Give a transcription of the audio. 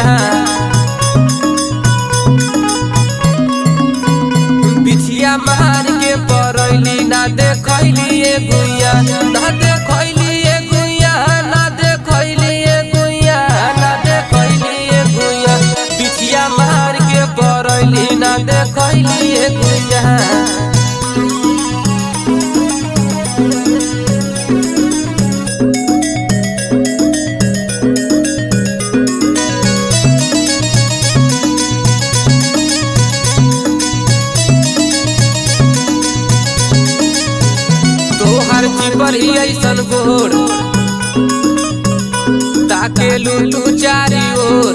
गुइया बिछिया मार के परैली ना देखैली ए गुइया ना देखैली ए गुइया ना देखैली ए गुइया ना देखैली ए गुइया बिछिया मार के परैली ना देखैली ए गुइया तोहर चिपर ही ऐसन गोर ताके लू तू चारी ओर